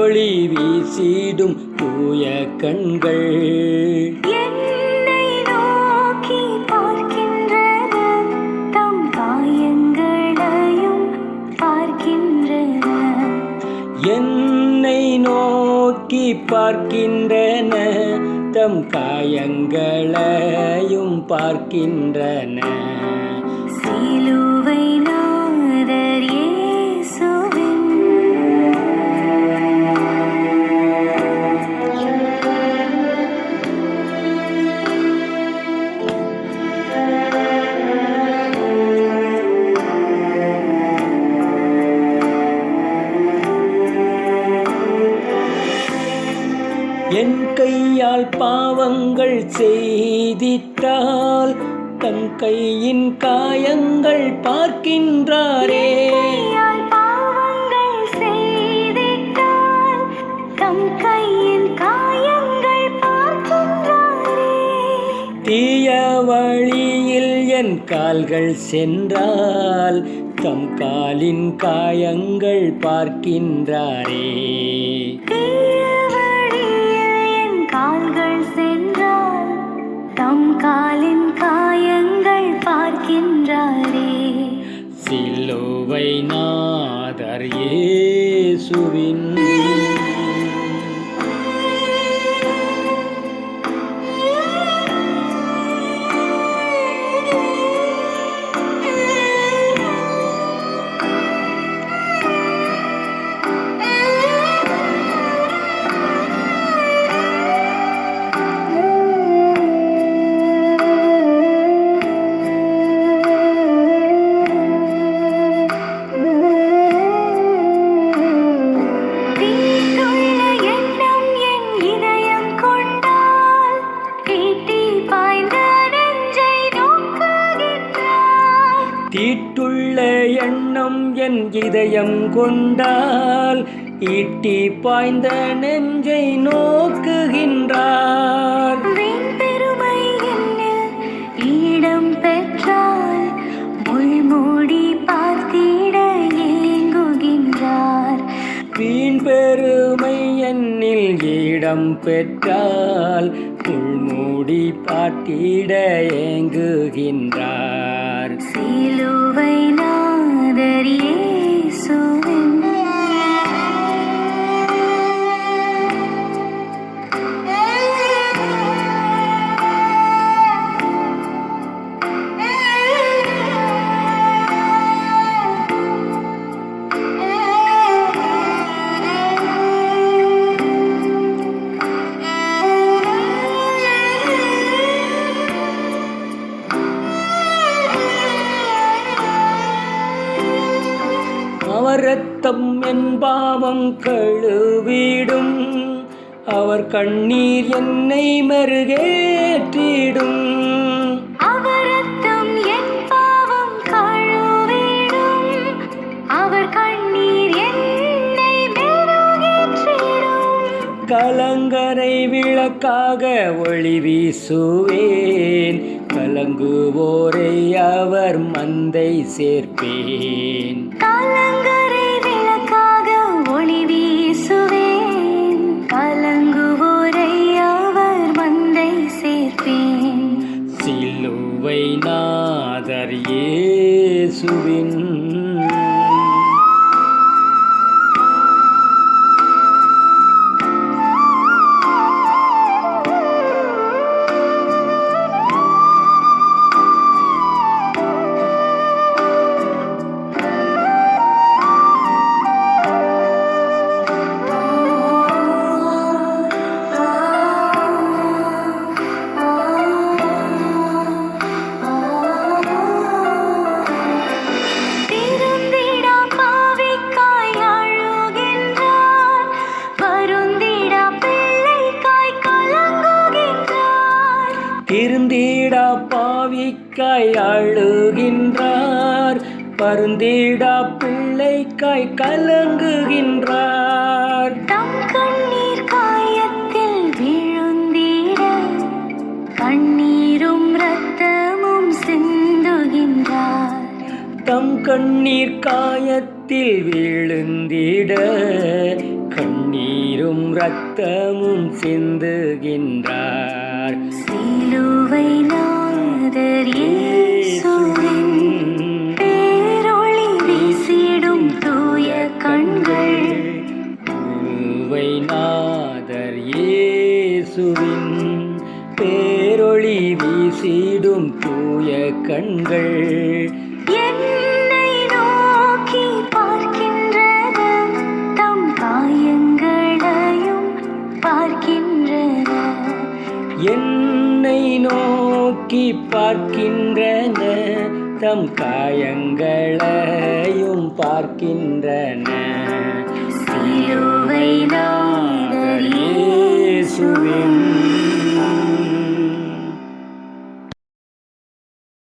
ஒளி வீசிடும் தூய கண்கள் என்னை நோக்கி பார்க்கின்றன, தம் காயங்களையும் பார்க்கின்றன. என்னை நோக்கி பார்க்கின்றன, தம் காயங்களையும் பார்க்கின்றன. சிலுவை நாதர் இயேசுவின் என் கையால் பாவங்கள் செய்திட்டால் தம் கையின் காயங்கள் பார்க்கின்றாரே. கையால் பாவங்கள் செய்திட்டால் தம் கையின் காயங்கள் பார்க்கின்றாரே. தீய வழியில் என் கால்கள் சென்றால் தம் காலின் காயங்கள் பார்க்கின்றாரே. தீய வழியில் என் கால்கள் சென்றால் தம் காலின் காயங்கள் பார்க்கின்றாரே. சிலுவை நாதர் இயேசுவின் தீட்டுள்ள எண்ணம் என் இதயம் கொண்டால் ஈட்டி பாய்ந்த நெஞ்சை நோக்குகின்றார். வீண் பெருமை என்னில் இடம் பெற்றால் முள்மூடி பார்த்திட ஏங்குகின்றார். வீண் பெருமை என்னில் இடம் பெற்றால் முள்மூடி பார்த்திட ஏங்குகின்றார். சிலுவை நாதர் இயேசுவின் அவர் இரத்தம் என் பாவம் கழுவிடும், அவர் கண்ணீர் என்னை மெருகேற்றிடும். அவர் இரத்தம் என் பாவம் கழுவிடும், அவர் கண்ணீர் என்னை மெருகேற்றிடும். கலங்கரை விளக்காக ஒளி வீசுவேன், கலங்குவோரை அவர் மந்தை சேர்ப்பேன். கலங்கரை விளக்காக ஒளி வீசுவேன், கலங்குவோரை அவர் மந்தை சேர்ப்பேன். சிலுவை நாதர் இயேசுவின் திருந்திடா பாவிக்காய் அழுகின்றார், பருந்திடா பிள்ளைக்காய் கலங்குகின்றார். தம் கண்ணீர் காயத்தில் விழுந்திட கண்ணீரும் இரத்தமும் சிந்துகின்றார். தம் கண்ணீர் காயத்தில் விழுந்திட கண்ணீர் உயிரும் இரத்தமும் சிந்துகின்றார். சிலுவை நாதர் இயேசுவின் பேரொளி வீசிடும் தூய கண்கள். சிலுவை நாதர் இயேசுவின் பேரொளி வீசிடும் தூய கண்கள். என்னை நோக்கி பார்க்கின்றன, தம் காயங்களையும் பார்க்கின்றன. என்னை நோக்கி பார்க்கின்றன, தம் காயங்களையும் பார்க்கின்றன.